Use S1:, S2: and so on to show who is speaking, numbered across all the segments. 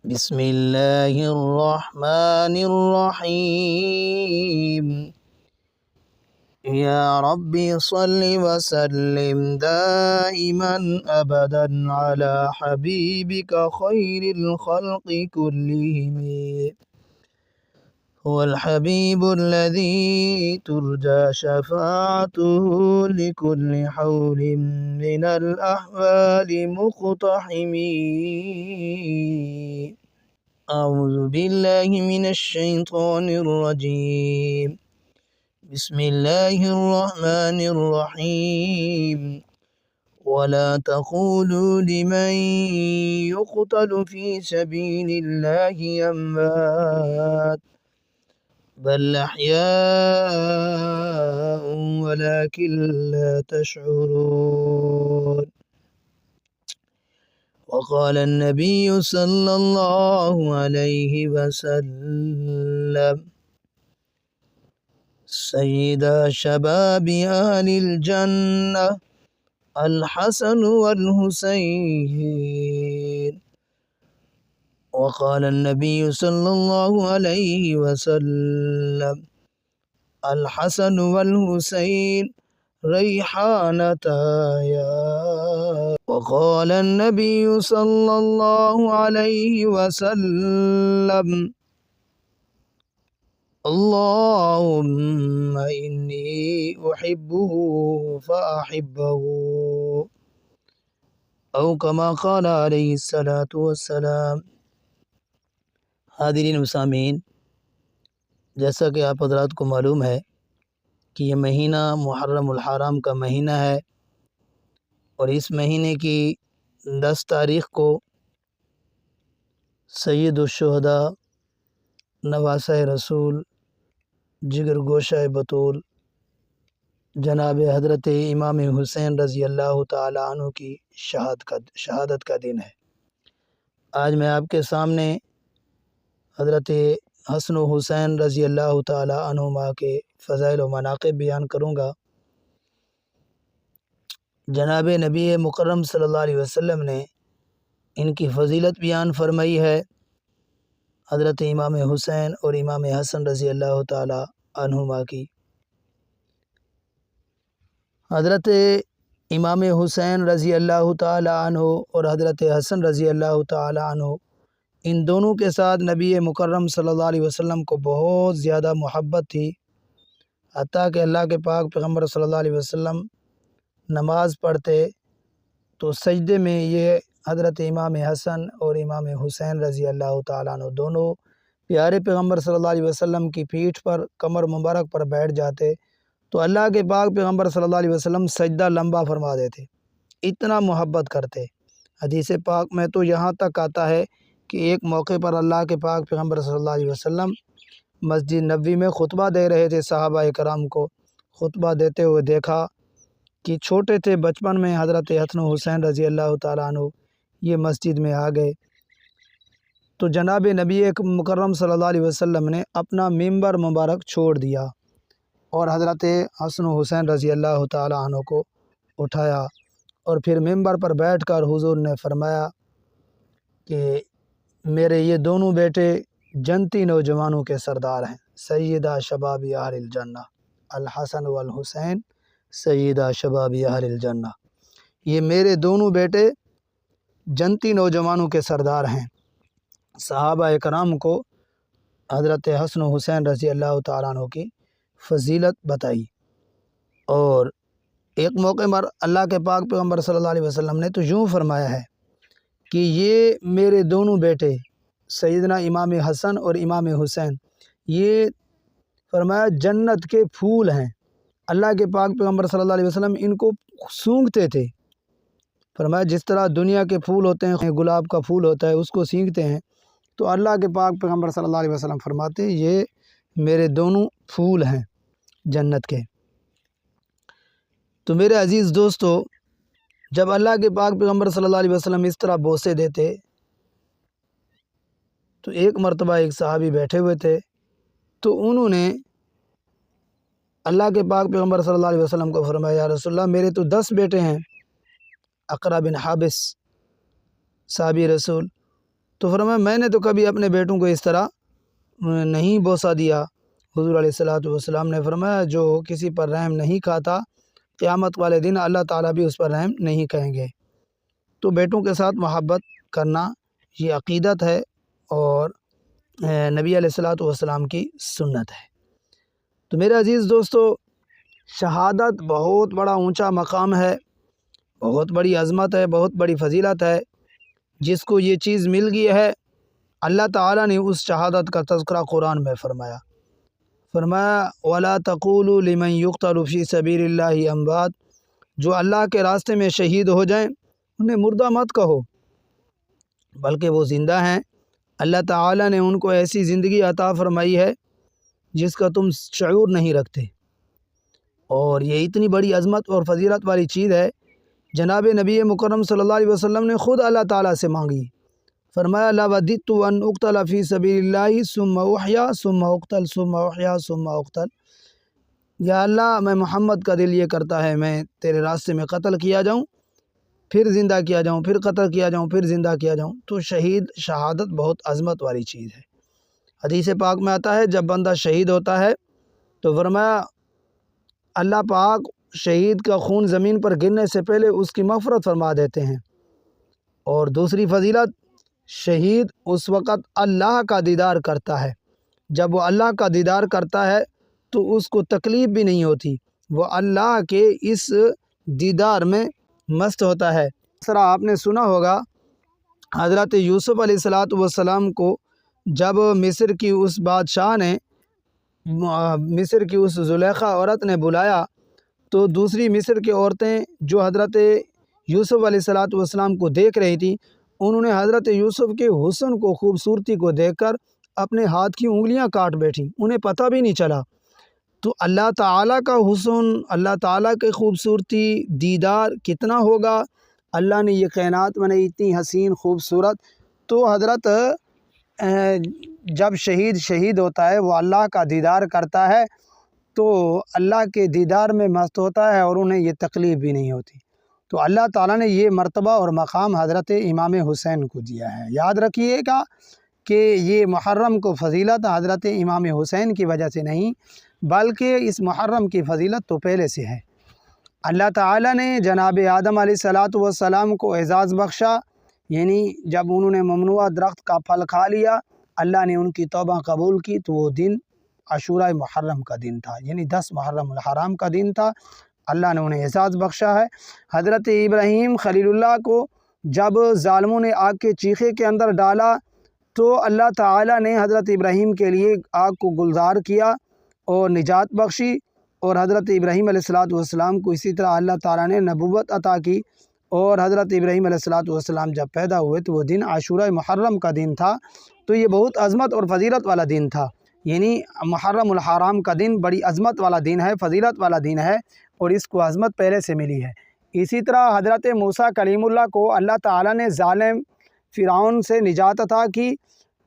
S1: بسم الله الرحمن الرحيم. يا ربي صل وسلم دائما أبدا على حبيبك خير الخلق كلهم. هو الحبيب الذي ترجى شفاعته لكل حول من الأحوال مقتحم. أعوذ بالله من الشيطان الرجيم. بسم الله الرحمن الرحيم. ولا تقولوا لمن يقتل في سبيل الله أموات بل أحياء ولكن لا تشعرون. وقال النبي صلى الله عليه وسلم سيد شباب أهل الجنة الحسن والحسين. وقال النبي صلى الله عليه وسلم الحسن والحسين ريحانتايا. وقال النبي صلى الله عليه وسلم اللهم إني أحبه فأحبه، أو كما قال علیہ الصلاۃ والسلام. حاضرین و سامعین، جیسا کہ آپ حضرات کو معلوم ہے کہ یہ مہینہ محرم الحرام کا مہینہ ہے، اور اس مہینے کی 10 تاریخ کو سید الشہداء، نواسہ رسول، جگر گوشہ بطول، جناب حضرت امام حسین رضی اللہ تعالی عنہ کی شہادت کا دن ہے. آج میں آپ کے سامنے حضرت حسن و حسین رضی اللہ تعالی عنہما کے فضائل و مناقب بیان کروں گا. جناب نبی مکرم صلی اللہ علیہ وسلم نے ان کی فضیلت بیان فرمائی ہے. حضرت امام حسین اور امام حسن رضی اللہ تعالی عنہما کی. حضرت امام حسین رضی اللہ تعالی عنہ اور حضرت حسن رضی اللہ تعالی عنہ، ان دونوں کے ساتھ نبی مکرم صلی اللہ علیہ وسلم کو بہت زیادہ محبت تھی، حتیٰ کہ اللہ کے پاک پیغمبر صلی اللہ علیہ وسلم نماز پڑھتے تو سجدے میں یہ حضرت امام حسن اور امام حسین رضی اللہ تعالیٰ عنہ دونوں پیارے پیغمبر صلی اللہ علیہ وسلم کی پیٹھ پر، کمر مبارک پر بیٹھ جاتے تو اللہ کے پاک پیغمبر صلی اللہ علیہ وسلم سجدہ لمبا فرما دیتے، اتنا محبت کرتے. حدیث پاک میں تو یہاں تک آتا ہے کہ ایک موقع پر اللہ کے پاک پیغمبر صلی اللہ علیہ وسلم مسجد نبوی میں خطبہ دے رہے تھے. صحابہ کرام کو خطبہ دیتے ہوئے دیکھا کہ چھوٹے تھے، بچپن میں حضرت حسن و حسین رضی اللہ تعالیٰ عنہ یہ مسجد میں آ گئے. تو جناب نبی مکرم صلی اللہ علیہ وسلم نے اپنا ممبر مبارک چھوڑ دیا اور حضرت حسن و حسین رضی اللہ تعالیٰ عنہ کو اٹھایا، اور پھر ممبر پر بیٹھ کر حضور نے فرمایا کہ میرے یہ دونوں بیٹے جنتی نوجوانوں کے سردار ہیں، سیدہ شباب اہل الجنہ الحسن والحسین سیدہ شباب اہل الجنہ. یہ میرے دونوں بیٹے جنتی نوجوانوں کے سردار ہیں. صحابہ کرام کو حضرت حسن و حسین رضی اللہ تعالیٰ عنہ کی فضیلت بتائی. اور ایک موقع پر اللہ کے پاک پیغمبر صلی اللہ علیہ وسلم نے تو یوں فرمایا ہے کہ یہ میرے دونوں بیٹے سیدنا امام حسن اور امام حسین، یہ فرمایا جنت کے پھول ہیں. اللہ کے پاک پیغمبر صلی اللہ علیہ وسلم ان کو سونگھتے تھے. فرمایا جس طرح دنیا کے پھول ہوتے ہیں، گلاب کا پھول ہوتا ہے، اس کو سینگھتے ہیں، تو اللہ کے پاک پیغمبر صلی اللہ علیہ وسلم فرماتے ہیں یہ میرے دونوں پھول ہیں جنت کے. تو میرے عزیز دوستو، جب اللہ کے پاک پیغمبر صلی اللہ علیہ وسلم اس طرح بوسے دیتے تو ایک مرتبہ ایک صحابی بیٹھے ہوئے تھے، تو انہوں نے اللہ کے پاک پیغمبر صلی اللہ علیہ وسلم کو فرمایا یا رسول اللہ میرے تو 10 بیٹے ہیں. اقرا بن حابس صحابی رسول تو فرمایا میں نے تو کبھی اپنے بیٹوں کو اس طرح نہیں بوسہ دیا۔ حضور علیہ الصلوۃ والسلام نے فرمایا جو کسی پر رحم نہیں کھاتا قیامت والے دن اللہ تعالیٰ بھی اس پر رحم نہیں کہیں گے۔ تو بیٹوں کے ساتھ محبت کرنا یہ عقیدت ہے اور نبی علیہ الصلوۃ والسلام کی سنت ہے۔ تو میرے عزیز دوستو، شہادت بہت بڑا اونچا مقام ہے، بہت بڑی عظمت ہے، بہت بڑی فضیلت ہے۔ جس کو یہ چیز مل گئی ہے، اللہ تعالیٰ نے اس شہادت کا تذکرہ قرآن میں فرمایا وَلَا تَقُولُوا لِمَنْ يُقْتَلُ فِي سَبِيلِ اللَّهِ أَمْوَاتٌ، جو اللہ کے راستے میں شہید ہو جائیں انہیں مردہ مت کہو، بلکہ وہ زندہ ہیں۔ اللہ تعالیٰ نے ان کو ایسی زندگی عطا فرمائی ہے جس کا تم شعور نہیں رکھتے، اور یہ اتنی بڑی عظمت اور فضیلت والی چیز ہے۔ جناب نبی مکرم صلی اللہ علیہ وسلم نے خود اللہ تعالیٰ سے مانگی، فرمایا لَوَدِدتُّ أَنْ أُقْتَلَ فِي سَبِيلِ اللَّهِ ثُمَّ أُحْيَا ثُمَّ أُقْتَلْ ثُمَّ أُحْيَا ثُمَّ أُقْتَلْ، یا اللہ میں محمد کا دل یہ کرتا ہے میں تیرے راستے میں قتل کیا جاؤں، پھر زندہ کیا جاؤں، پھر قتل کیا جاؤں، پھر زندہ کیا جاؤں۔ تو شہادت بہت عظمت والی چیز ہے۔ حدیث پاک میں آتا ہے جب بندہ شہید ہوتا ہے تو فرمایا اللہ پاک شہید کا خون زمین پر گرنے سے پہلے اس کی مغفرت فرما دیتے ہیں۔ اور دوسری فضیلت، شہید اس وقت اللہ کا دیدار کرتا ہے۔ جب وہ اللہ کا دیدار کرتا ہے تو اس کو تکلیف بھی نہیں ہوتی، وہ اللہ کے اس دیدار میں مست ہوتا ہے۔ اس طرح آپ نے سنا ہوگا حضرت یوسف علیہ السلام کو جب مصر کی اس بادشاہ نے، مصر کی اس زلیخا عورت نے بلایا تو دوسری مصر کی عورتیں جو حضرت یوسف علیہ السلام کو دیکھ رہی تھیں، انہوں نے حضرت یوسف کے حسن کو، خوبصورتی کو دیکھ کر اپنے ہاتھ کی انگلیاں کاٹ بیٹھیں، انہیں پتہ بھی نہیں چلا۔ تو اللہ تعالیٰ کا حسن، اللہ تعالیٰ کی خوبصورتی، دیدار کتنا ہوگا، اللہ نے یہ کائنات بنائی اتنی حسین خوبصورت۔ تو حضرت جب شہید ہوتا ہے وہ اللہ کا دیدار کرتا ہے تو اللہ کے دیدار میں مست ہوتا ہے اور انہیں یہ تکلیف بھی نہیں ہوتی۔ تو اللہ تعالیٰ نے یہ مرتبہ اور مقام حضرت امام حسین کو دیا ہے۔ یاد رکھیے گا کہ یہ محرم کو فضیلت حضرت امام حسین کی وجہ سے نہیں، بلکہ اس محرم کی فضیلت تو پہلے سے ہے۔ اللہ تعالیٰ نے جناب آدم علیہ السلام کو اعزاز بخشا، یعنی جب انہوں نے ممنوعہ درخت کا پھل کھا لیا، اللہ نے ان کی توبہ قبول کی، تو وہ دن عاشوراء محرم کا دن تھا، یعنی 10 محرم الحرام کا دن تھا۔ اللہ نے انہیں اعزاز بخشا ہے۔ حضرت ابراہیم خلیل اللہ کو جب ظالموں نے آگ کے چیخے کے اندر ڈالا تو اللہ تعالیٰ نے حضرت ابراہیم کے لیے آگ کو گلزار کیا اور نجات بخشی، اور حضرت ابراہیم علیہ السلام کو اسی طرح اللہ تعالیٰ نے نبوت عطا کی، اور حضرت ابراہیم علیہ السلام جب پیدا ہوئے تو وہ دن عاشوراء محرم کا دن تھا۔ تو یہ بہت عظمت اور فضیلت والا دن تھا، یعنی محرم الحرام کا دن بڑی عظمت والا دن ہے، فضیلت والا دن ہے، اور اس کو عظمت پہلے سے ملی ہے۔ اسی طرح حضرت موسیٰ کلیم اللہ کو اللہ تعالیٰ نے ظالم فرعون سے نجات عطا کی،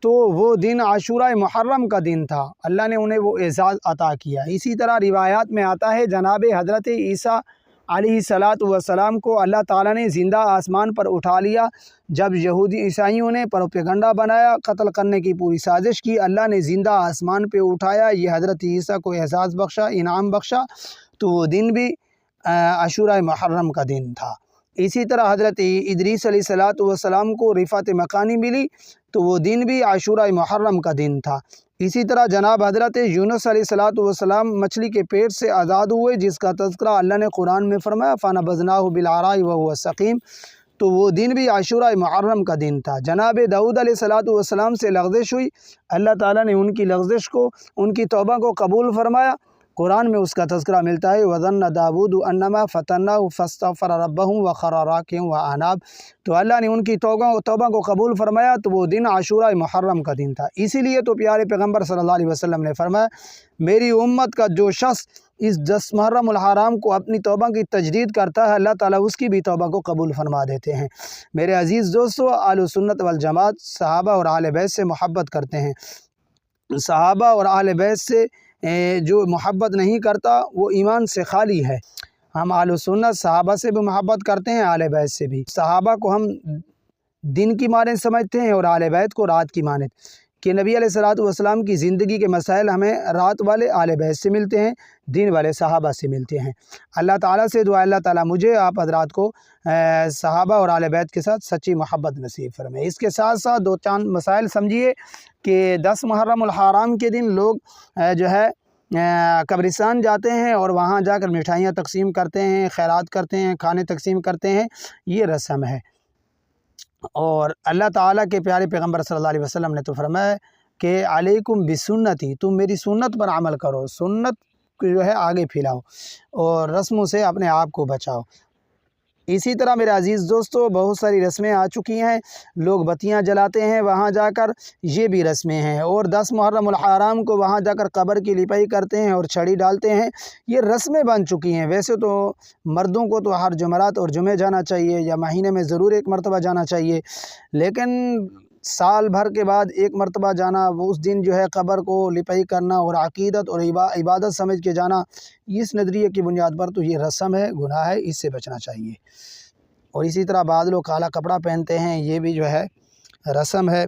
S1: تو وہ دن عاشوراء محرم کا دن تھا، اللہ نے انہیں وہ اعزاز عطا کیا۔ اسی طرح روایات میں آتا ہے جناب حضرت عیسیٰ علیہ السلام کو اللہ تعالیٰ نے زندہ آسمان پر اٹھا لیا۔ جب یہودی عیسائیوں نے پروپیگنڈا بنایا، قتل کرنے کی پوری سازش کی، اللہ نے زندہ آسمان پہ اٹھایا، یہ حضرت عیسیٰ کو اعزاز بخشا، انعام بخشا، تو وہ دن بھی عاشوراء محرم کا دن تھا۔ اسی طرح حضرت ادریس علیہ السلام کو رفعت مکانی ملی، تو وہ دن بھی عاشوراء محرم کا دن تھا۔ اسی طرح جناب حضرت یونس علیہ السلام مچھلی کے پیٹ سے آزاد ہوئے، جس کا تذکرہ اللہ نے قرآن میں فرمایا فَنَبَذْنَاهُ بِالْعَرَاءِ وَهُوَ سَقِيمٌ، تو وہ دن بھی عاشوراء محرم کا دن تھا۔ جناب داؤد علیہ السلام سے لغزش ہوئی، اللہ تعالیٰ نے ان کی لغزش کو، ان کی توبہ کو قبول فرمایا، قرآن میں اس کا تذکرہ ملتا ہے وَظَنَّ دَاوُودُ أَنَّمَا فَتَنَّاهُ فَاسْتَغْفَرَ رَبَّهُ وَخَرَّ رَاكِعًا وَأَنَابَ، تو اللہ نے ان کی توبہ کو قبول فرمایا، تو وہ دن عاشوراء محرم کا دن تھا۔ اسی لیے تو پیارے پیغمبر صلی اللہ علیہ وسلم نے فرمایا میری امت کا جو شخص اس 10 محرم الحرام کو اپنی توبہ کی تجدید کرتا ہے، اللہ تعالیٰ اس کی بھی توبہ کو قبول فرما دیتے ہیں۔ میرے عزیز دوستو، اہل سنت والجماعت صحابہ اور اہل بیت سے محبت کرتے ہیں۔ صحابہ اور اہل بیت سے جو محبت نہیں کرتا وہ ایمان سے خالی ہے۔ ہم اہل سنت صحابہ سے بھی محبت کرتے ہیں، اہل بیت سے بھی۔ صحابہ کو ہم دن کی مانند سمجھتے ہیں اور اہل بیت کو رات کی مانند، کہ نبی علیہ الصلوۃ والسلام کی زندگی کے مسائل ہمیں رات والے اہل بیت سے ملتے ہیں، دن والے صحابہ سے ملتے ہیں۔ اللہ تعالیٰ سے دعا اللہ تعالیٰ مجھے آپ حضرات کو صحابہ اور اہل بیت کے ساتھ سچی محبت نصیب فرمائے۔ اس کے ساتھ ساتھ دو چند مسائل سمجھیے کہ 10 محرم الحرام کے دن لوگ جو ہے قبرستان جاتے ہیں اور وہاں جا کر مٹھائیاں تقسیم کرتے ہیں، خیرات کرتے ہیں، کھانے تقسیم کرتے ہیں، یہ رسم ہے۔ اور اللہ تعالیٰ کے پیارے پیغمبر صلی اللہ علیہ وسلم نے تو فرمایا کہ علیکم بسنتی، تم میری سنت پر عمل کرو، سنت جو ہے آگے پھیلاؤ اور رسموں سے اپنے آپ کو بچاؤ۔ اسی طرح میرے عزیز دوستو بہت ساری رسمیں آ چکی ہیں، لوگ بتیاں جلاتے ہیں وہاں جا کر، یہ بھی رسمیں ہیں، اور 10 محرم الحرام کو وہاں جا کر قبر کی لپائی کرتے ہیں اور چھڑی ڈالتے ہیں، یہ رسمیں بن چکی ہیں۔ ویسے تو مردوں کو تو ہر جمعرات اور جمعے جانا چاہیے یا مہینے میں ضرور ایک مرتبہ جانا چاہیے، لیکن سال بھر کے بعد ایک مرتبہ جانا، وہ اس دن جو ہے قبر کو لپائی کرنا اور عقیدت اور عبادت سمجھ کے جانا، اس نظریے کی بنیاد پر تو یہ رسم ہے، گناہ ہے، اس سے بچنا چاہیے۔ اور اسی طرح بعض لوگ کالا کپڑا پہنتے ہیں، یہ بھی جو ہے رسم ہے،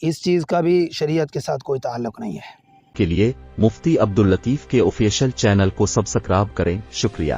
S1: اس چیز کا بھی شریعت کے ساتھ کوئی تعلق نہیں ہے۔
S2: کے لیے مفتی عبداللطیف کے آفیشیل چینل کو سبسکرائب کریں۔ شکریہ۔